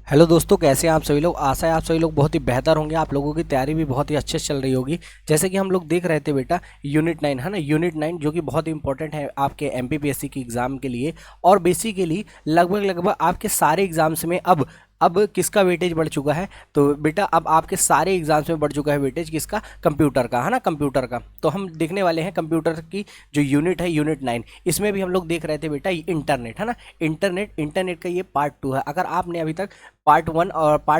Hello दोस्तों, कैसे हैं आप सभी लोग। आशा है आप सभी लोग बहुत ही बेहतर होंगे। आप लोगों की तैयारी भी बहुत ही अच्छे से चल रही होगी। जैसे कि हम लोग देख रहे थे बेटा, यूनिट 9 है ना, यूनिट 9 जो कि बहुत ही इंपॉर्टेंट है आपके एमपीपीएससी की एग्ज़ाम के लिए। और बेसिकली लगभग लगभग आपके सारे एग्जाम्स में अब किसका वेटेज बढ़ चुका है, तो बेटा अब आपके सारे एग्जाम्स में बढ़ चुका है वेटेज किसका, कंप्यूटर का, है ना, कंप्यूटर का। तो हम देखने वाले हैं कंप्यूटर की जो यूनिट है, यूनिट 9। इसमें भी हम लोग देख रहे थे बेटा इंटरनेट, है ना, इंटरनेट का ये पार्ट 2 है। अगर आपने अभी तक पार्ट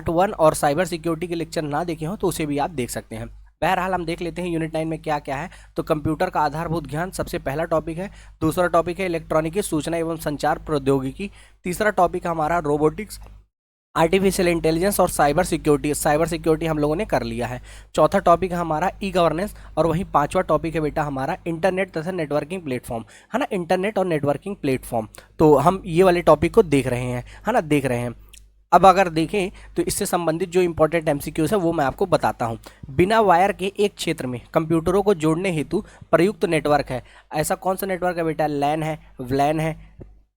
1 और साइबर सिक्योरिटी के लेक्चर ना देखे हो तो उसे भी आप देख सकते हैं। बहरहाल हम देख लेते हैं यूनिट 9 में क्या क्या है। तो कंप्यूटर का आधारभूत ज्ञान सबसे पहला टॉपिक है। दूसरा टॉपिक है इलेक्ट्रॉनिकी, सूचना एवं संचार प्रौद्योगिकी। तीसरा टॉपिक है हमारा रोबोटिक्स, आर्टिफिशियल इंटेलिजेंस और साइबर सिक्योरिटी। साइबर सिक्योरिटी हम लोगों ने कर लिया है। चौथा टॉपिक है हमारा ई गवर्नेंस। और वहीं पांचवा टॉपिक है बेटा हमारा इंटरनेट तथा नेटवर्किंग प्लेटफॉर्म, है ना, इंटरनेट और नेटवर्किंग प्लेटफॉर्म। तो हम ये वाले टॉपिक को देख रहे हैं, है ना, देख रहे हैं। अब अगर देखें तो इससे संबंधित जो इंपॉर्टेंट एमसीक्यूज है वो मैं आपको बताता हूं। बिना वायर के एक क्षेत्र में कंप्यूटरों को जोड़ने हेतु प्रयुक्त नेटवर्क है। ऐसा कौन सा नेटवर्क है बेटा, लैन है, व्लैन है,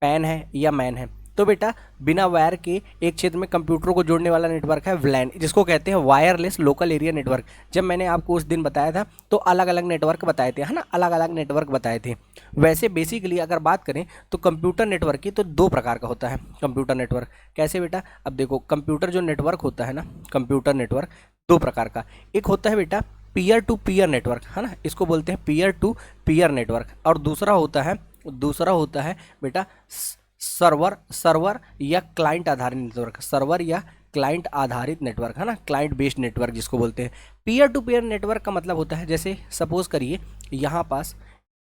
पैन है या मैन है। तो बेटा बिना वायर के एक क्षेत्र में कंप्यूटरों को जोड़ने वाला नेटवर्क है व्लैन, जिसको कहते हैं वायरलेस लोकल एरिया नेटवर्क। जब मैंने आपको उस दिन बताया था तो अलग अलग नेटवर्क बताए थे, है ना, अलग अलग नेटवर्क बताए थे। वैसे बेसिकली अगर बात करें तो कंप्यूटर नेटवर्क की तो दो प्रकार का होता है कंप्यूटर नेटवर्क। कैसे बेटा, अब देखो कंप्यूटर जो नेटवर्क होता है ना, कंप्यूटर नेटवर्क दो प्रकार का। एक होता है बेटा पीयर टू पीयर नेटवर्क, है ना, इसको बोलते हैं पीयर टू पीयर नेटवर्क। और दूसरा होता है बेटा सर्वर या क्लाइंट आधारित नेटवर्क, सर्वर या क्लाइंट आधारित नेटवर्क, है ना, क्लाइंट बेस्ड नेटवर्क जिसको बोलते हैं। पीयर टू पीयर नेटवर्क का मतलब होता है, जैसे सपोज करिए यहाँ पास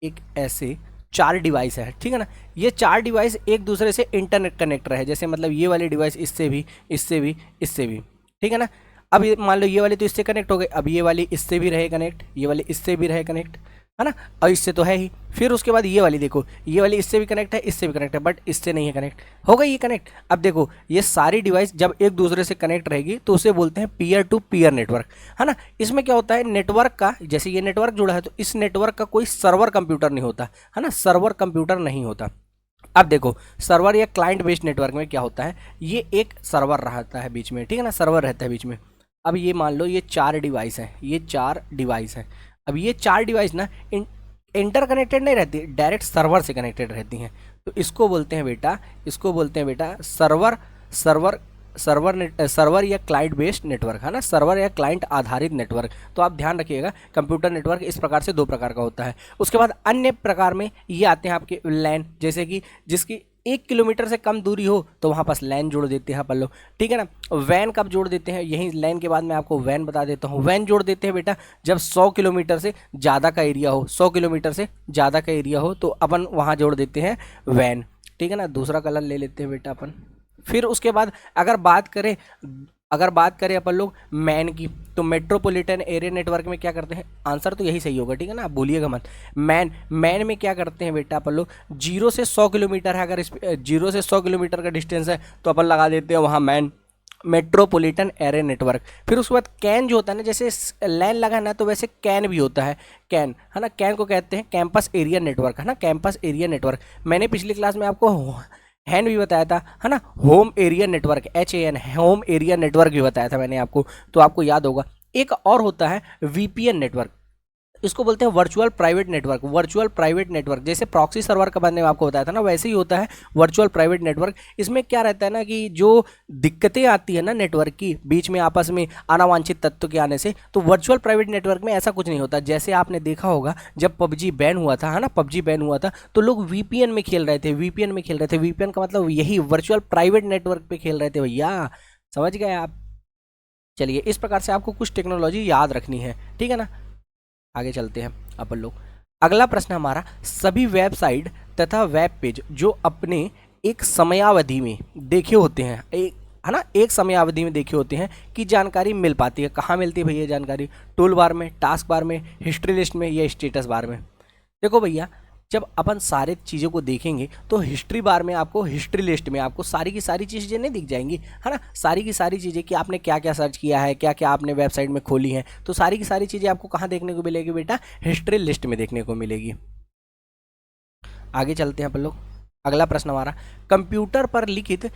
एक ऐसे 4 डिवाइस है, ठीक है ना, ये 4 डिवाइस एक दूसरे से इंटरनेट कनेक्ट रहे। जैसे मतलब ये वाली डिवाइस इससे भी, इससे भी, इससे भी, ठीक है ना। अब ये मान लो ये वाली तो इससे कनेक्ट हो गई, अब ये वाली इससे भी रहे कनेक्ट, ये वाली इससे भी रहे कनेक्ट, है ना, और इससे तो है ही। फिर उसके बाद ये वाली देखो, ये वाली इससे भी कनेक्ट है, इससे भी कनेक्ट है, बट इससे नहीं है कनेक्ट, हो गई ये कनेक्ट। अब देखो ये सारी डिवाइस जब एक दूसरे से कनेक्ट रहेगी तो उसे बोलते हैं पीयर टू पीयर नेटवर्क, है ना। इसमें क्या होता है, नेटवर्क का, जैसे ये नेटवर्क जुड़ा है तो इस नेटवर्क का कोई सर्वर कंप्यूटर नहीं होता, है ना, सर्वर कंप्यूटर नहीं होता। अब देखो सर्वर या क्लाइंट बेस्ड नेटवर्क में क्या होता है, ये एक सर्वर रहता है बीच में, ठीक है ना, सर्वर रहता है बीच में। अब ये मान लो ये 4 डिवाइस हैं, ये 4 डिवाइस हैं। अब ये 4 डिवाइस ना इंटर कनेक्टेड नहीं रहती, डायरेक्ट सर्वर से कनेक्टेड रहती हैं। तो इसको बोलते हैं बेटा सर्वर सर्वर सर्वर या क्लाइंट बेस्ड नेटवर्क, है ना, सर्वर या क्लाइंट आधारित नेटवर्क। तो आप ध्यान रखिएगा कंप्यूटर नेटवर्क इस प्रकार से 2 प्रकार का होता है। उसके बाद अन्य प्रकार में ये आते हैं आपके लैन, जैसे कि जिसकी 1 किलोमीटर से कम दूरी हो तो वहाँ पास लैन जोड़ देते हैं अपन लोग, ठीक है ना। वैन कब जोड़ देते हैं, यहीं लैन के बाद मैं आपको वैन बता देता हूँ। वैन जोड़ देते हैं बेटा जब 100 किलोमीटर से ज़्यादा का एरिया हो, 100 किलोमीटर से ज़्यादा का एरिया हो तो अपन वहाँ जोड़ देते हैं वैन, ठीक है ना। दूसरा कलर ले लेते हैं बेटा अपन। फिर उसके बाद अगर बात करें अपन लोग मैन की, तो मेट्रोपॉलिटन एरिया नेटवर्क में क्या करते हैं, आंसर तो यही सही होगा, ठीक है ना, आप भूलिएगा मत। मैन में क्या करते हैं बेटा अपन लोग, 0 से 100 किलोमीटर है, अगर 0 से 100 किलोमीटर का डिस्टेंस है तो अपन लगा देते हैं वहाँ मैन, मेट्रोपॉलिटन एरिया नेटवर्क। फिर उसके बाद कैन जो होता है ना, जैसे लैन लगा ना तो वैसे कैन भी होता है, कैन, है ना, कैन को कहते हैं कैंपस एरिया नेटवर्क, है ना, कैंपस एरिया नेटवर्क। मैंने पिछली क्लास में आपको हैन भी बताया था, है ना, home area network, HAN, home area network भी बताया था मैंने आपको, तो आपको याद होगा। एक और होता है VPN नेटवर्क, इसको बोलते हैं virtual private network, virtual private network. जैसे प्रॉक्सी सर्वर का मैंने आपको बताया था ना, वैसे ही होता है वर्चुअल प्राइवेट नेटवर्क। इसमें क्या रहता है ना कि जो दिक्कतें आती है ना नेटवर्क की, बीच में आपस में अनावांछित तत्व के आने से, तो वर्चुअल प्राइवेट नेटवर्क में ऐसा कुछ नहीं होता। जैसे आपने देखा होगा जब PUBG बैन हुआ था, है ना, PUBG बैन हुआ था तो लोग VPN में खेल रहे थे, VPN का मतलब यही वर्चुअल प्राइवेट नेटवर्क पे खेल रहे थे भैया, समझ गए आप। चलिए इस प्रकार से आपको कुछ टेक्नोलॉजी याद रखनी है, ठीक है ना। आगे चलते हैं अपन लोग। अगला प्रश्न हमारा, सभी वेबसाइट तथा वेब पेज जो अपने एक समयावधि में देखे होते हैं, है ना, एक समयावधि में देखे होते हैं की जानकारी मिल पाती है, कहाँ मिलती है भैया जानकारी, टूल बार में, टास्क बार में, हिस्ट्री लिस्ट में या स्टेटस बार में। देखो भैया जब अपन सारे चीज़ों को देखेंगे तो हिस्ट्री बार में आपको, हिस्ट्री लिस्ट में आपको सारी की सारी चीज़ें नहीं दिख जाएंगी, है ना, सारी की सारी चीज़ें कि आपने क्या क्या सर्च किया है, क्या क्या आपने वेबसाइट में खोली हैं, तो सारी की सारी चीज़ें आपको कहाँ देखने को मिलेगी बेटा, हिस्ट्री लिस्ट में देखने को मिलेगी। आगे चलते हैं अपन लोग। अगला प्रश्न हमारा, कंप्यूटर पर लिखित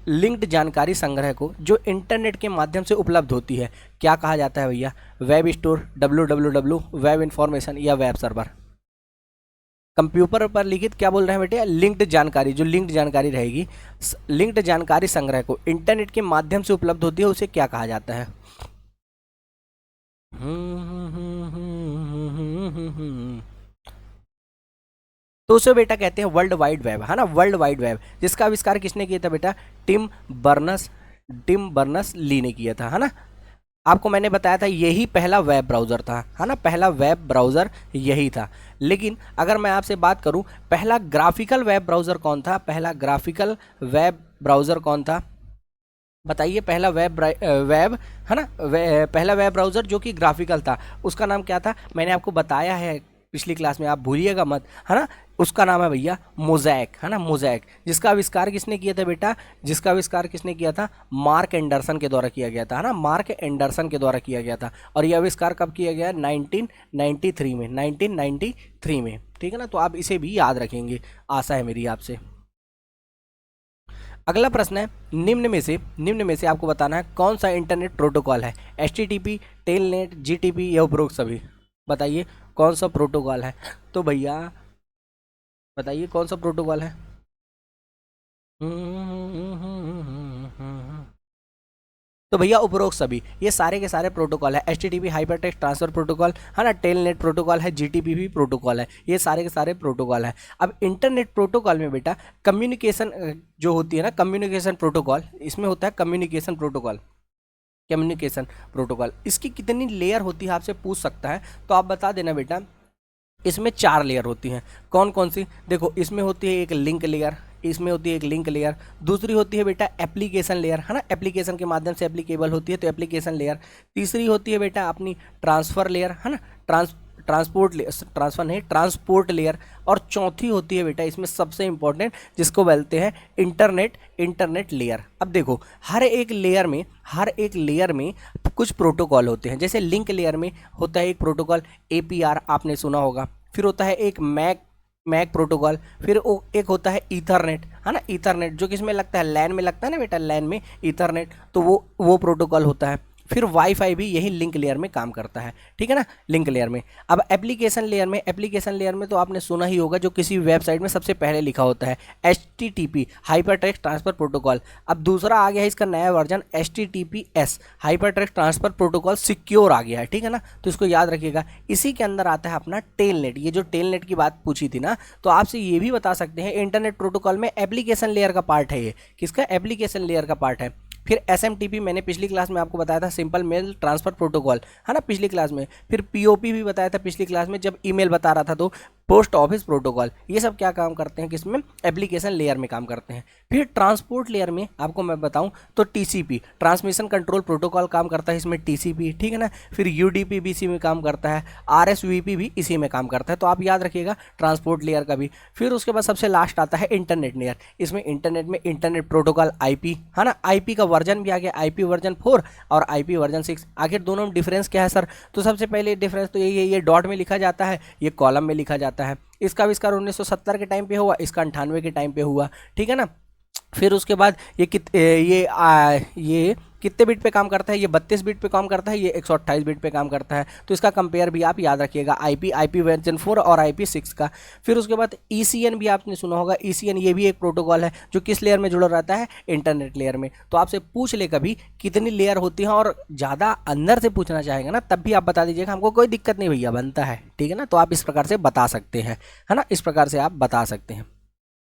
लिंक्ड जानकारी संग्रह को जो इंटरनेट के माध्यम से उपलब्ध होती है क्या कहा जाता है भैया? Web store, www, web information या वेब सर्वर? कंप्यूटर पर लिखित क्या बोल रहे हैं बेटे? लिंक्ड जानकारी, जो लिंक्ड जानकारी रहेगी, लिंक्ड जानकारी संग्रह को इंटरनेट के माध्यम से उपलब्ध होती है उसे क्या कहा जाता है? तो उसे बेटा कहते हैं वर्ल्ड वाइड वेब, है ना, वर्ल्ड वाइड वेब, जिसका आविष्कार किसने किया था बेटा? टिम बर्नर्स ली ने किया था, है ना। आपको मैंने बताया था यही पहला वेब ब्राउज़र था, है ना, पहला वेब ब्राउज़र यही था। लेकिन अगर मैं आपसे बात करूं पहला ग्राफिकल वेब ब्राउज़र कौन था? पहला ग्राफिकल वेब ब्राउज़र कौन था? बताइए, पहला वेब है ना, पहला वेब ब्राउज़र जो कि ग्राफिकल था उसका नाम क्या था? मैंने आपको बताया है पिछली क्लास में, आप भूलिएगा मत, है ना। उसका नाम है भैया मोज़ैक, है ना, मोज़ैक, जिसका आविष्कार किसने किया था बेटा? जिसका आविष्कार किसने किया था? मार्क एंडरसन के द्वारा किया गया था, है ना, मार्क एंडरसन के द्वारा किया गया था। और यह आविष्कार कब किया गया? 1993 में, 1993 में, ठीक है ना। तो आप इसे भी याद रखेंगे, आशा है मेरी आपसे। अगला प्रश्न है, निम्न में से आपको बताना है कौन सा इंटरनेट प्रोटोकॉल है? HTTP, टेलनेट, GTP या उपरोक्त सभी? बताइए कौन सा प्रोटोकॉल है? तो भैया बताइए कौन सा प्रोटोकॉल है? तो भैया उपरोक्त सभी, ये सारे के सारे प्रोटोकॉल है। HTTP हाइपरटेक्स्ट ट्रांसफर प्रोटोकॉल, है ना, टेलनेट प्रोटोकॉल है, GTP भी प्रोटोकॉल है, ये सारे के सारे प्रोटोकॉल है। अब इंटरनेट प्रोटोकॉल में बेटा कम्युनिकेशन जो होती है ना, कम्युनिकेशन प्रोटोकॉल, इसमें होता है कम्युनिकेशन प्रोटोकॉल, कम्युनिकेशन प्रोटोकॉल, इसकी कितनी लेयर होती है आपसे पूछ सकता है, तो आप बता देना बेटा। इसमें 4 लेयर होती हैं। कौन कौन सी? देखो, इसमें होती है एक लिंक लेयर, इसमें होती है एक लिंक लेयर, दूसरी होती है बेटा एप्लीकेशन लेयर, है ना, एप्लीकेशन के माध्यम से एप्लीकेबल होती है तो एप्लीकेशन लेयर। तीसरी होती है बेटा अपनी ट्रांसफ़र लेयर, है ना, ट्रांसपोर्ट लेयर। और चौथी होती है बेटा इसमें सबसे इंपॉर्टेंट, जिसको बोलते हैं इंटरनेट लेयर। अब देखो, हर एक लेयर में कुछ प्रोटोकॉल होते हैं। जैसे लिंक लेयर में होता है एक प्रोटोकॉल APR, आपने सुना होगा। फिर होता है एक मैक प्रोटोकॉल, फिर एक होता है ईथरनेट, है ना, ईथरनेट जो किसमें लगता है? लैन में लगता है ना बेटा, लैन में ईथरनेट, तो वो प्रोटोकॉल होता है। फिर वाईफाई भी यही लिंक लेयर में काम करता है, ठीक है ना, लिंक लेयर में। अब एप्लीकेशन लेयर में तो आपने सुना ही होगा, जो किसी वेबसाइट में सबसे पहले लिखा होता है HTTP हाइपरटेक्स्ट ट्रांसफर प्रोटोकॉल। अब दूसरा आ गया है इसका नया version HTTPS hypertext transfer protocol secure आ गया है, ठीक है ना, तो इसको याद रखिएगा। इसी के अंदर आता है अपना टेलनेट। ये जो टेलनेट की बात पूछी थी ना, तो आपसे ये भी बता सकते हैं इंटरनेट प्रोटोकॉल में एप्लीकेशन लेयर का पार्ट है, ये किसका? एप्लीकेशन लेयर का पार्ट है। फिर SMTP मैंने पिछली क्लास में आपको बताया था, सिंपल मेल ट्रांसफर प्रोटोकॉल, है ना, पिछली क्लास में। फिर POP भी बताया था पिछली क्लास में जब ईमेल बता रहा था, तो पोस्ट ऑफिस प्रोटोकॉल। ये सब क्या काम करते हैं? किसमें? एप्लीकेशन लेयर में काम करते हैं। फिर ट्रांसपोर्ट लेयर में आपको मैं बताऊं तो TCP ट्रांसमिशन कंट्रोल प्रोटोकॉल काम करता है इसमें, TCP, ठीक है ना। फिर UDP भी इसी में काम करता है, RSVP भी इसी में काम करता है, तो आप याद रखिएगा ट्रांसपोर्ट लेयर का भी। फिर उसके बाद सबसे लास्ट आता है इंटरनेट लेयर। इसमें इंटरनेट में इंटरनेट प्रोटोकॉल IP, है ना, IP का वर्जन भी आ गया, IP वर्जन 4 और IP वर्जन 6। आखिर दोनों में डिफरेंस क्या है सर? तो सबसे पहले डिफरेंस तो यही है, ये डॉट में लिखा जाता है, ये कॉलम में लिखा जाता है। इसका आविष्कार 1970 के टाइम पे हुआ, इसका 98 के टाइम पे हुआ, ठीक है ना। फिर उसके बाद ये कितने बिट पे काम करता है? ये 32 बिट पे काम करता है, ये 128 बिट पे काम करता है। तो इसका कंपेयर भी आप याद रखिएगा, IP वर्जन 4 और IP 6 का। फिर उसके बाद ECN भी आपने सुना होगा, ECN ये भी एक प्रोटोकॉल है जो किस लेयर में जुड़ा रहता है? इंटरनेट लेयर में। तो आपसे पूछ ले कभी कितनी लेयर होती है, और ज़्यादा अंदर से पूछना चाहेगा ना, तब भी आप बता दीजिएगा, हमको कोई दिक्कत नहीं भैया, बनता है, ठीक है ना। तो आप इस प्रकार से बता सकते हैं, है ना, इस प्रकार से आप बता सकते हैं।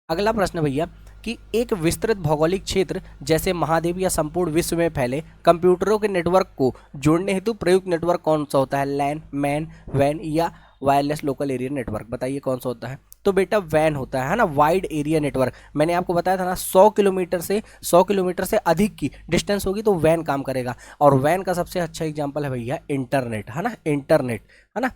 अगला प्रश्न भैया कि एक विस्तृत भौगोलिक क्षेत्र जैसे महाद्वीप या संपूर्ण विश्व में फैले कंप्यूटरों के नेटवर्क को जोड़ने हेतु प्रयुक्त नेटवर्क कौन सा होता है? लैन, मैन, वैन या वायरलेस लोकल एरिया नेटवर्क? बताइए कौन सा होता है? तो बेटा वैन होता है ना, वाइड एरिया नेटवर्क। मैंने आपको बताया था ना, 100 किलोमीटर से अधिक की डिस्टेंस होगी तो वैन काम करेगा। और वैन का सबसे अच्छा एग्जाम्पल है भैया इंटरनेट, है ना, इंटरनेट, है ना।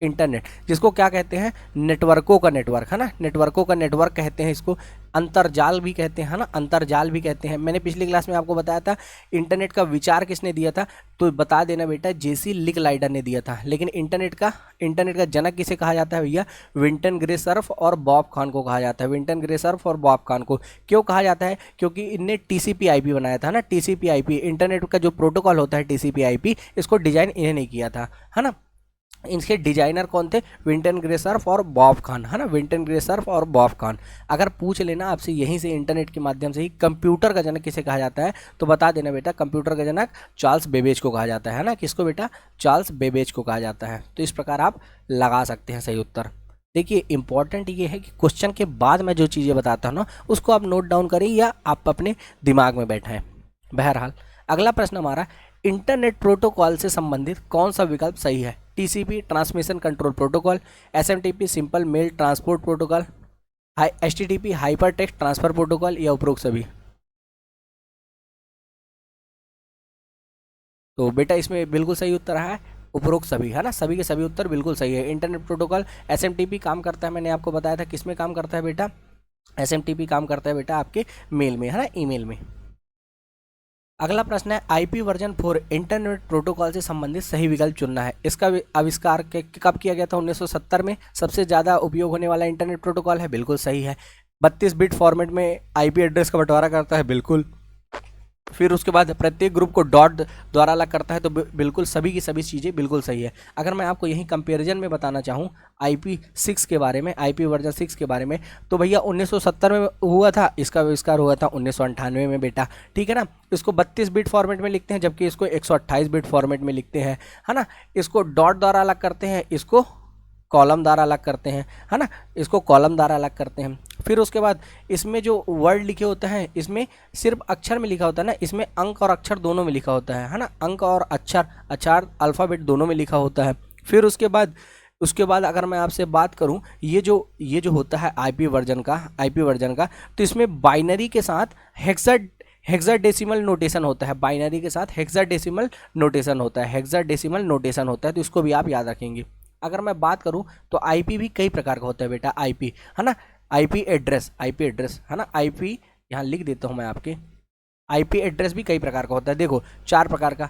इंटरनेट, जिसको क्या कहते हैं, नेटवर्कों का नेटवर्क, है ना, नेटवर्कों का नेटवर्क कहते हैं इसको, अंतरजाल भी कहते हैं, है ना, अंतरजाल भी कहते हैं। मैंने पिछली क्लास में आपको बताया था इंटरनेट का विचार किसने दिया था, तो बता देना बेटा, जेसी लिकलाइडर ने दिया था। लेकिन इंटरनेट का जनक किसे कहा जाता है भैया, विंटन ग्रे सर्फ और बॉब खान को कहा जाता है। विंटन ग्रे सर्फ और बॉब खान को क्यों कहा जाता है, क्योंकि इनने TCP/IP बनाया था ना, TCP/IP इंटरनेट का जो प्रोटोकॉल होता है TCP/IP, इसको डिजाइन इन्हें नहीं किया था, है ना। इनके डिजाइनर कौन थे, विंटन ग्रे सर्फ और बॉब खान, है ना, विंटन ग्रे सर्फ और बॉब खान। अगर पूछ लेना आपसे यहीं से इंटरनेट के माध्यम से ही कंप्यूटर का जनक किसे कहा जाता है, तो बता देना बेटा, कंप्यूटर का जनक चार्ल्स बेबेज को कहा जाता है ना, किसको बेटा, चार्ल्स बेबेज को कहा जाता है। तो इस प्रकार आप लगा सकते हैं सही उत्तर। देखिए इंपॉर्टेंट ये है कि क्वेश्चन के बाद मैं जो चीज़ें बताता हूँ ना, उसको आप नोट डाउन करें या आप अपने दिमाग में बैठाएं। बहरहाल अगला प्रश्न हमारा, इंटरनेट प्रोटोकॉल से संबंधित कौन सा विकल्प सही है, TCP transmission control protocol, SMTP simple mail transport protocol, HTTP hyper text transfer protocol, या उपरोक्त सभी। तो बेटा इसमें बिल्कुल सही उत्तर है उपरोक्त सभी, है ना, सभी के सभी उत्तर बिल्कुल सही है। इंटरनेट प्रोटोकॉल SMTP काम करता है, मैंने आपको बताया था किस में काम करता है बेटा, SMTP काम करता है बेटा आपके मेल में, है ना, ईमेल में। अगला प्रश्न है, IP वर्जन 4 इंटरनेट प्रोटोकॉल से संबंधित सही विकल्प चुनना है। इसका आविष्कार कब किया गया था, 1970 में। सबसे ज़्यादा उपयोग होने वाला इंटरनेट प्रोटोकॉल है, बिल्कुल सही है। 32 बिट फॉर्मेट में IP एड्रेस का बंटवारा करता है, बिल्कुल। फिर उसके बाद प्रत्येक ग्रुप को डॉट द्वारा अलग करता है, तो बिल्कुल सभी की सभी चीज़ें बिल्कुल सही है। अगर मैं आपको यहीं कंपैरिजन में बताना चाहूँ IP6 के बारे में, IP वर्जन 6 के बारे में, तो भैया 1970 में हुआ था, इसका आविष्कार हुआ था 1998 में बेटा, ठीक है ना। इसको 32 बिट फॉर्मेट में लिखते हैं, जबकि इसको 128 बिट फॉर्मेट में लिखते हैं, है ना। इसको डॉट द्वारा अलग करते हैं, इसको कॉलम द्वारा अलग करते हैं, है ना, इसको कॉलम द्वारा अलग करते हैं। फिर उसके बाद इसमें जो वर्ड लिखे होते हैं, इसमें सिर्फ अक्षर में लिखा होता है ना, इसमें अंक और अक्षर दोनों में लिखा होता है ना, अंक और अक्षर अल्फ़ाबेट दोनों में लिखा होता है। फिर उसके बाद अगर मैं आपसे बात करूं, ये जो होता है IP वर्जन का, तो इसमें बाइनरी के साथ हेक्साडेसिमल नोटेशन होता है, बाइनरी के साथ हेक्साडेसिमल नोटेशन होता है, तो इसको भी आप याद रखेंगे। अगर मैं बात करूं तो IP भी कई प्रकार का होता है बेटा, IP, है ना, IP एड्रेस, है ना, IP यहाँ लिख देता हूँ मैं आपके, IP एड्रेस भी कई प्रकार का होता है। देखो 4 प्रकार का,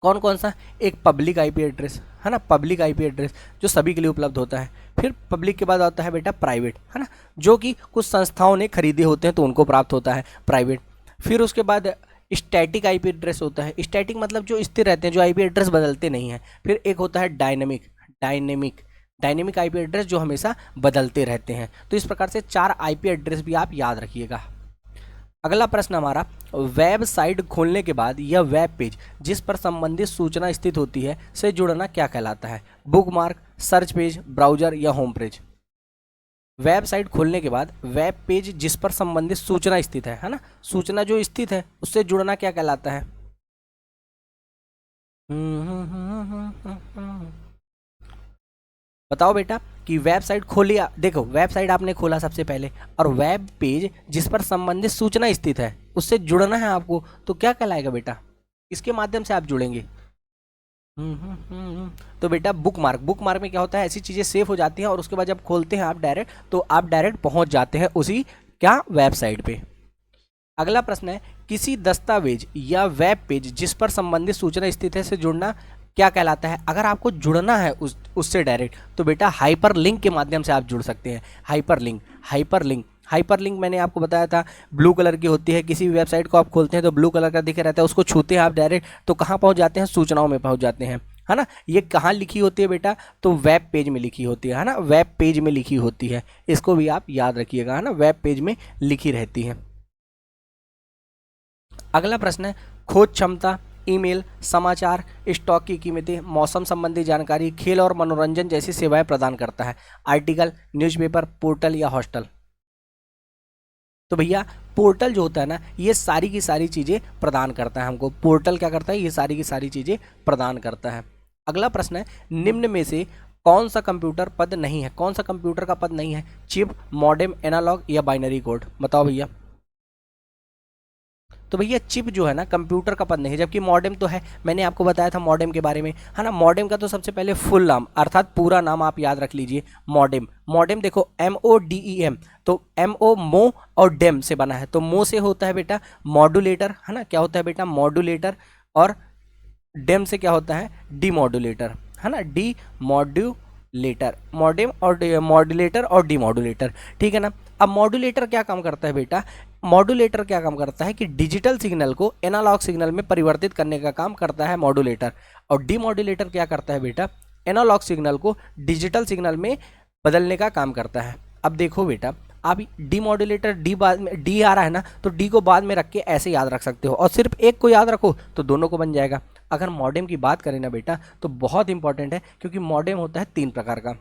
कौन कौन सा, एक पब्लिक IP एड्रेस, है ना, पब्लिक IP एड्रेस जो सभी के लिए उपलब्ध होता है। फिर पब्लिक के बाद आता है बेटा प्राइवेट, है ना, जो कि कुछ संस्थाओं ने खरीदे होते हैं तो उनको प्राप्त होता है, प्राइवेट। फिर उसके बाद स्टैटिक IP एड्रेस होता है, स्टैटिक मतलब जो स्थिर रहते हैं, जो IP एड्रेस बदलते नहीं हैं। फिर एक होता है डायनेमिक IP एड्रेस जो हमेशा बदलते रहते हैं। तो इस प्रकार से 4 IP एड्रेस भी आप याद रखिएगा। अगला प्रश्न हमारा, वेबसाइट खोलने के बाद यह वेब पेज जिस पर संबंधित सूचना स्थित होती है से जुड़ना क्या कहलाता है, बुकमार्क, सर्च पेज, ब्राउजर या होम पेज। वेबसाइट खोलने के बाद वेब पेज जिस पर संबंधित सूचना स्थित है ना, सूचना जो स्थित है उससे जुड़ना क्या कहलाता है। बताओ बेटा कि वेबसाइट खोली, देखो वेबसाइट आपने खोला सबसे पहले, और वेब पेज जिस पर संबंधित सूचना स्थित है उससे जुड़ना है आपको, तो क्या कहलाएगा बेटा, इसके माध्यम से आप जुड़ेंगे। तो बेटा बुकमार्क में क्या होता है, ऐसी चीज़ें सेव हो जाती हैं और उसके बाद जब खोलते हैं आप डायरेक्ट, तो आप डायरेक्ट पहुंच जाते हैं उसी क्या वेबसाइट पे। अगला प्रश्न है, किसी दस्तावेज या वेब पेज जिस पर संबंधित सूचना स्थित है से जुड़ना क्या कहलाता है। अगर आपको जुड़ना है उससे डायरेक्ट, तो बेटा हाइपर लिंक के माध्यम से आप जुड़ सकते हैं। हाइपर लिंक मैंने आपको बताया था, ब्लू कलर की होती है, किसी भी वेबसाइट को आप खोलते हैं तो ब्लू कलर का दिख रहता है, उसको छूते हैं आप डायरेक्ट तो कहाँ पहुँच जाते हैं, सूचनाओं में पहुँच जाते हैं, है ना। ये कहाँ लिखी होती है बेटा, तो वेब पेज में लिखी होती है ना, वेब पेज में लिखी होती है, इसको भी आप याद रखिएगा, है ना, वेब पेज में लिखी रहती है। अगला प्रश्न है, खोज क्षमता, ईमेल, समाचार, स्टॉक की कीमतें, मौसम संबंधी जानकारी, खेल और मनोरंजन जैसी सेवाएं प्रदान करता है। आर्टिकल, न्यूज़पेपर, पोर्टल या हॉस्टल। तो भैया पोर्टल जो होता है ना, ये सारी की सारी चीज़ें प्रदान करता है हमको। पोर्टल क्या करता है, ये सारी की सारी चीज़ें प्रदान करता है। अगला प्रश्न है, निम्न में से कौन सा कंप्यूटर पद नहीं है, कौन सा कंप्यूटर का पद नहीं है, चिप, मॉडेम, एनालॉग या बाइनरी कोड। बताओ भैया। तो भैया चिप जो है ना कंप्यूटर का पद नहीं है, जबकि मॉडेम तो है। मैंने आपको बताया था मॉडेम के बारे में, है ना। मॉडेम का तो सबसे पहले फुल नाम अर्थात पूरा नाम आप याद रख लीजिए, मॉडेम। मॉडेम देखो MODEM, तो MO मो और डेम से बना है। तो मो से होता है बेटा मॉड्यूलेटर, है ना। क्या होता है बेटा मॉड्यूलेटर, और डेम से क्या होता है डीमॉड्यूलेटर, है ना। डीमॉड्यूलेटर, मॉडेम और मॉड्यूलेटर और डीमॉड्यूलेटर, ठीक है ना। अब मॉड्यूलेटर क्या काम करता है बेटा, मॉड्यूलेटर क्या काम करता है कि डिजिटल सिग्नल को एनालॉग सिग्नल में परिवर्तित करने का काम करता है मॉड्यूलेटर। और डीमॉड्यूलेटर क्या करता है बेटा, एनालॉग सिग्नल को डिजिटल सिग्नल में बदलने का काम करता है। अब देखो बेटा, आप डीमॉड्यूलेटर डी बाद में डी आ रहा है ना, तो डी को बाद में रख के ऐसे याद रख सकते हो, और सिर्फ एक को याद रखो तो दोनों को बन जाएगा। अगर मॉडेम की बात करें ना बेटा, तो बहुत इंपॉर्टेंट है, क्योंकि मॉडेम होता है 3 प्रकार का।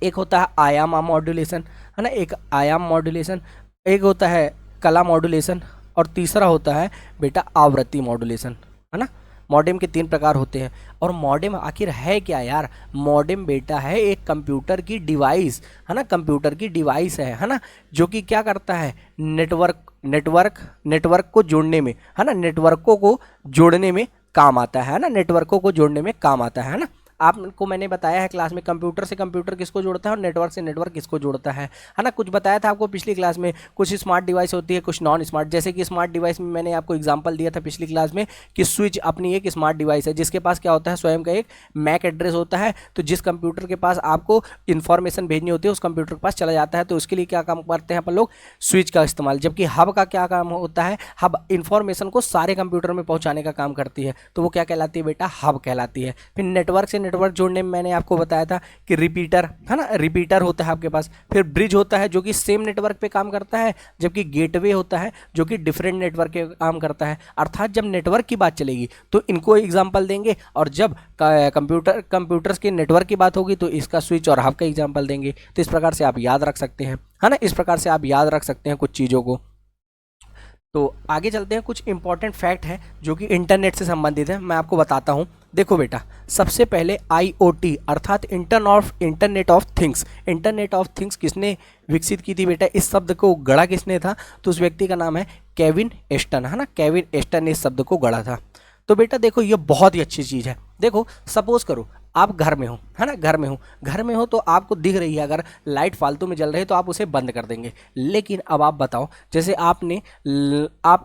एक होता है आयाम मॉड्यूलेशन, है ना, एक आयाम मॉड्यूलेशन, एक होता है कला मॉड्यूलेशन, और तीसरा होता है बेटा आवृत्ति मॉड्यूलेशन, है ना। मॉडेम के 3 प्रकार होते हैं। और मॉडेम आखिर है क्या यार, मॉडेम बेटा है एक कंप्यूटर की डिवाइस, है ना, कंप्यूटर की डिवाइस है ना, जो कि क्या करता है नेटवर्क को जोड़ने में, है ना, नेटवर्कों को जोड़ने में काम आता है ना, नेटवर्कों को जोड़ने में काम आता है ना। आपको मैंने बताया है क्लास में, कंप्यूटर से कंप्यूटर किसको जोड़ता है और नेटवर्क से नेटवर्क किसको जोड़ता है ना। कुछ बताया था आपको पिछली क्लास में, कुछ स्मार्ट डिवाइस होती है, कुछ नॉन स्मार्ट। जैसे कि स्मार्ट डिवाइस में मैंने आपको एग्जांपल दिया था पिछली क्लास में कि स्विच अपनी एक स्मार्ट डिवाइस है, जिसके पास क्या होता है स्वयं का एक मैक एड्रेस होता है। तो जिस कंप्यूटर के पास आपको इन्फॉर्मेशन भेजनी होती है उस कंप्यूटर के पास चला जाता है, तो उसके लिए क्या काम करते हैं अपन लोग, स्विच का इस्तेमाल। जबकि हब का क्या काम होता है, हब इन्फॉर्मेशन को सारे कंप्यूटर में पहुँचाने का काम करती है, तो वो क्या कहलाती है बेटा, हब कहलाती है। फिर नेटवर्क से नेटवर्क जोड़ने में मैंने आपको बताया था कि रिपीटर, है ना, रिपीटर होता है आपके पास। फिर ब्रिज होता है जो कि सेम नेटवर्क पे काम करता है, जबकि गेटवे होता है जो कि डिफरेंट नेटवर्क पे काम करता है। अर्थात जब नेटवर्क की बात चलेगी तो इनको एग्जांपल देंगे, और जब कंप्यूटर्स के नेटवर्क की बात होगी तो इसका स्विच और हब का एग्जांपल देंगे। तो इस प्रकार से आप याद रख सकते हैं, है ना, इस प्रकार से आप याद रख सकते हैं कुछ चीज़ों को। तो आगे चलते हैं, कुछ इंपॉर्टेंट फैक्ट है जो कि इंटरनेट से संबंधित है, मैं आपको बताता हूँ। देखो बेटा, सबसे पहले IoT अर्थात internet of things, internet of things किसने विकसित की थी बेटा, इस शब्द को गढ़ा किसने था, तो उस व्यक्ति का नाम है केविन एस्टन, है ना। केविन एस्टन ने इस शब्द को गढ़ा था। तो बेटा देखो, ये बहुत ही अच्छी चीज़ है। देखो सपोज करो आप घर में हो, है ना, घर में हो तो आपको दिख रही है, अगर लाइट फालतू में जल रही है तो आप उसे बंद कर देंगे। लेकिन अब आप बताओ, जैसे आप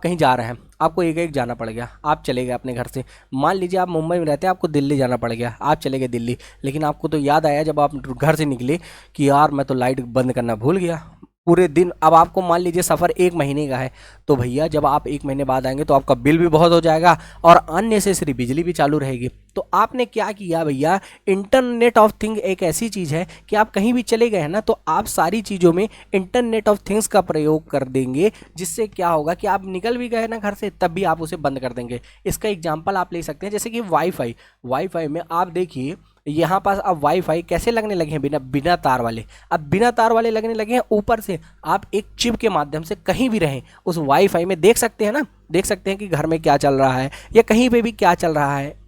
कहीं जा रहे हैं, आपको एक जाना पड़ गया, आप चले गए अपने घर से। मान लीजिए आप मुंबई में रहते हैं, आपको दिल्ली जाना पड़ गया, आप चले गए दिल्ली। लेकिन आपको तो याद आया जब आप घर से निकले कि यार मैं तो लाइट बंद करना भूल गया पूरे दिन। अब आपको मान लीजिए सफ़र 1 महीने का है, तो भैया जब आप 1 महीने बाद आएंगे तो आपका बिल भी बहुत हो जाएगा और अननेसेसरी बिजली भी चालू रहेगी। तो आपने क्या किया भैया, इंटरनेट ऑफ थिंग एक ऐसी चीज़ है कि आप कहीं भी चले गए हैं ना, तो आप सारी चीज़ों में इंटरनेट ऑफ थिंग्स का प्रयोग कर देंगे, जिससे क्या होगा कि आप निकल भी गए ना घर से तब भी आप उसे बंद कर देंगे। इसका एग्जाम्पल आप ले सकते हैं, जैसे कि वाईफाई में आप देखिए यहाँ पास अब वाईफाई कैसे लगने लगे हैं, बिना तार वाले। अब बिना तार वाले लगने लगे हैं, ऊपर से आप एक चिप के माध्यम से कहीं भी रहें उस वाईफाई में देख सकते हैं ना, देख सकते हैं कि घर में क्या चल रहा है या कहीं पे भी क्या चल रहा है।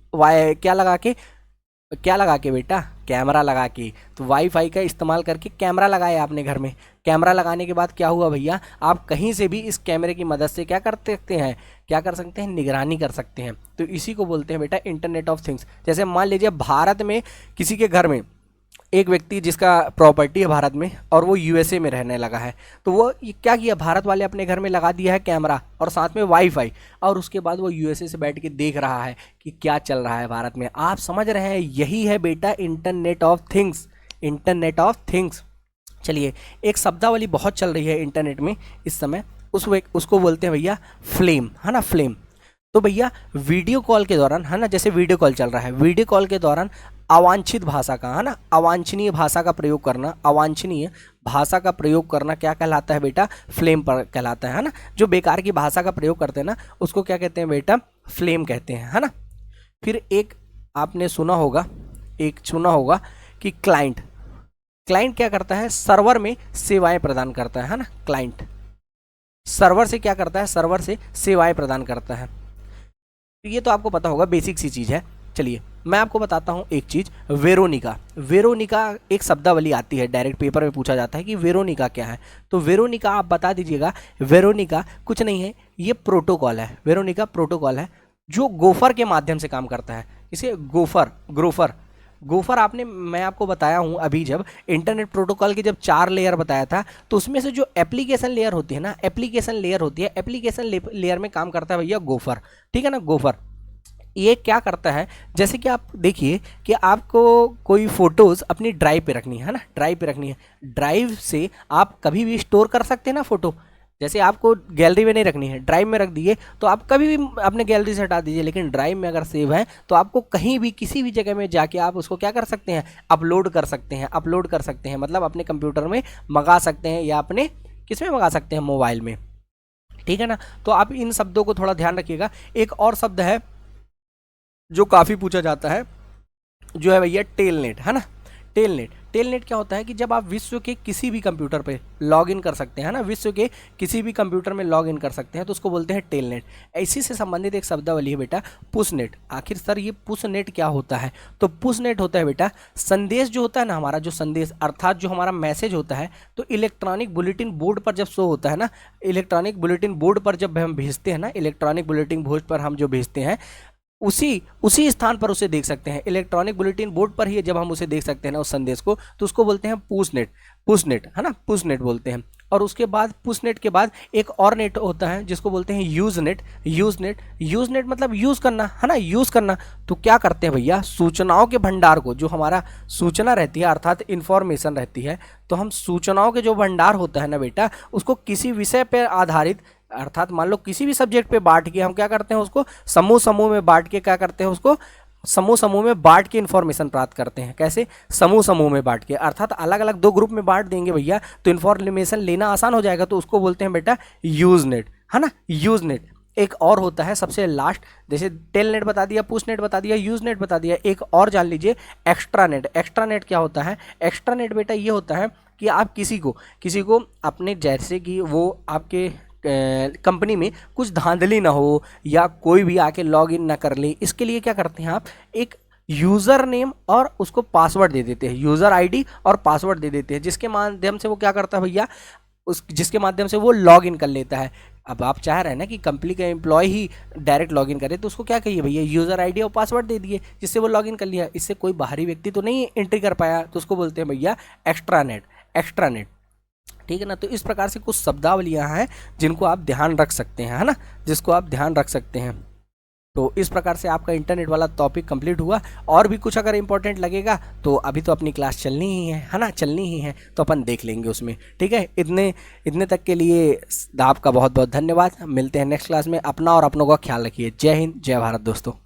क्या लगा के बेटा, कैमरा लगा के। तो वाईफाई का इस्तेमाल करके कैमरा लगाया आपने घर में। कैमरा लगाने के बाद क्या हुआ भैया, आप कहीं से भी इस कैमरे की मदद से क्या कर सकते हैं, निगरानी कर सकते हैं। तो इसी को बोलते हैं बेटा इंटरनेट ऑफ थिंग्स। जैसे मान लीजिए भारत में किसी के घर में एक व्यक्ति जिसका प्रॉपर्टी है भारत में और वो USA में रहने लगा है, तो वो क्या किया, भारत वाले अपने घर में लगा दिया है कैमरा और साथ में वाईफाई, और उसके बाद वो USA से बैठ के देख रहा है कि क्या चल रहा है भारत में। आप समझ रहे हैं, यही है बेटा internet of things, internet of things. चलिए, एक शब्दावली बहुत चल रही है इंटरनेट में इस समय, उसको बोलते हैं भैया फ्लेम, है ना, फ्लेम। तो भैया वीडियो कॉल के दौरान, है ना, जैसे वीडियो कॉल चल रहा है, वीडियो कॉल के दौरान अवांछित भाषा का, है ना, अवांछनीय भाषा का प्रयोग करना, अवांछनीय भाषा का प्रयोग करना क्या कहलाता है बेटा, फ्लेम पर कहलाता है ना। जो बेकार की भाषा का प्रयोग करते हैं ना, उसको क्या कहते हैं बेटा, फ्लेम कहते हैं, है ना। फिर एक आपने सुना होगा कि क्लाइंट क्या करता है, सर्वर में सेवाएं प्रदान करता है ना। क्लाइंट सर्वर से क्या करता है, सर्वर से सेवाएं प्रदान करता है। तो ये तो आपको पता होगा, बेसिक सी चीज़ है। चलिए मैं आपको बताता हूँ एक चीज़, वेरोनिका। वेरोनिका एक शब्दावली आती है, डायरेक्ट पेपर में पूछा जाता है कि वेरोनिका क्या है, तो वेरोनिका आप बता दीजिएगा। वेरोनिका कुछ नहीं है, ये प्रोटोकॉल है। वेरोनिका प्रोटोकॉल है जो गोफर के माध्यम से काम करता है। इसे गोफर, ग्रोफर, गोफर आपने, मैं आपको बताया हूँ अभी जब इंटरनेट प्रोटोकॉल के जब 4 लेयर बताया था, तो उसमें से जो एप्लीकेशन लेयर होती है ना, एप्लीकेशन लेयर होती है, एप्लीकेशन लेयर में काम करता है भैया गोफर, ठीक है ना, गोफर। ये क्या करता है, जैसे कि आप देखिए कि आपको कोई फ़ोटोज़ अपनी ड्राइव पे रखनी है ना, ड्राइव पे रखनी है, ड्राइव से आप कभी भी स्टोर कर सकते हैं ना फ़ोटो। जैसे आपको गैलरी में नहीं रखनी है, ड्राइव में रख दिए, तो आप कभी भी अपने गैलरी से हटा दीजिए, लेकिन ड्राइव में अगर सेव है तो आपको कहीं भी किसी भी जगह में जाके आप उसको क्या कर सकते हैं, अपलोड कर सकते हैं। अपलोड कर सकते हैं मतलब अपने कंप्यूटर में मंगा सकते हैं या अपने किस में मंगा सकते हैं, मोबाइल में, ठीक है ना। तो आप इन शब्दों को थोड़ा ध्यान रखिएगा। एक और शब्द है जो काफ़ी पूछा जाता है, जो है भैया टेलनेट, है ना। टेलनेट, टेलनेट क्या होता है कि जब आप विश्व के किसी भी कंप्यूटर पे लॉग इन कर सकते हैं ना, विश्व के किसी भी कंप्यूटर में लॉग इन कर सकते हैं, तो उसको बोलते हैं टेलनेट। इसी से संबंधित एक शब्दावली है बेटा, पुशनेट। आखिर सर ये पुशनेट क्या होता है, तो पुशनेट होता है बेटा संदेश जो होता है ना, हमारा जो संदेश अर्थात जो हमारा मैसेज होता है, तो इलेक्ट्रॉनिक बुलेटिन बोर्ड पर जब शो होता है ना, इलेक्ट्रॉनिक बुलेटिन बोर्ड पर जब हम भेजते हैं ना, इलेक्ट्रॉनिक बुलेटिन बोर्ड पर हम जो भेजते हैं, उसी स्थान पर उसे देख सकते हैं, इलेक्ट्रॉनिक बुलेटिन बोर्ड पर ही जब हम उसे देख सकते हैं ना उस संदेश को, तो उसको बोलते हैं पुशनेट। पुशनेट है ना, पुशनेट बोलते हैं। और उसके बाद पुशनेट के बाद एक और नेट होता है जिसको बोलते हैं यूजनेट। यूजनेट, यूजनेट मतलब यूज़ करना, है ना, यूज़ करना। तो क्या करते हैं भैया, सूचनाओं के भंडार को, जो हमारा सूचना रहती है अर्थात इन्फॉर्मेशन रहती है, तो हम सूचनाओं के जो भंडार होता है ना बेटा, उसको किसी विषय पर आधारित, अर्थात मान लो किसी भी सब्जेक्ट पे बांट के हम क्या करते हैं, उसको समूह समूह में बांट के क्या करते हैं, उसको समूह समूह में बांट के इन्फॉर्मेशन प्राप्त करते हैं। कैसे, समूह समूह में बांट के, अर्थात अलग अलग 2 ग्रुप में बांट देंगे भैया तो इन्फॉर्मेशन लेना आसान हो जाएगा, तो उसको बोलते हैं बेटा यूजनेट, है ना, यूजनेट। एक और होता है सबसे लास्ट, जैसे टेलनेट बता दिया, पुशनेट बता दिया, यूजनेट बता दिया, एक और जान लीजिए एक्स्ट्रानेट। एक्स्ट्रानेट क्या होता है, एक्स्ट्रानेट बेटा ये होता है कि आप किसी को अपने, जैसे कि वो आपके कंपनी में कुछ धांधली ना हो या कोई भी आके लॉग इन ना कर ले, इसके लिए क्या करते हैं आप, एक यूज़र नेम और उसको पासवर्ड दे देते हैं, यूज़र आईडी और पासवर्ड दे देते हैं, जिसके माध्यम से वो क्या करता है भैया, जिसके माध्यम से वो लॉग इन कर लेता है। अब आप चाह रहे हैं ना कि कंपनी का एम्प्लॉय ही डायरेक्ट लॉग इन करे, तो उसको क्या कहिए भैया, यूज़र आईडी और पासवर्ड दे दिए जिससे वो लॉग इन कर लिया, इससे कोई बाहरी व्यक्ति तो नहीं एंट्री कर पाया, तो उसको बोलते हैं भैया एक्स्ट्रानेट। एक्स्ट्रानेट, ठीक है ना। तो इस प्रकार से कुछ शब्दावलियाँ हैं जिनको आप ध्यान रख सकते हैं, है ना, जिसको आप ध्यान रख सकते हैं। तो इस प्रकार से आपका इंटरनेट वाला टॉपिक कंप्लीट हुआ। और भी कुछ अगर इंपॉर्टेंट लगेगा तो अभी तो अपनी क्लास चलनी ही है ना, चलनी ही है, तो अपन देख लेंगे उसमें, ठीक है। इतने तक के लिए आपका बहुत बहुत धन्यवाद। मिलते हैं नेक्स्ट क्लास में। अपना और अपनों का ख्याल रखिए। जय हिंद, जय भारत दोस्तों।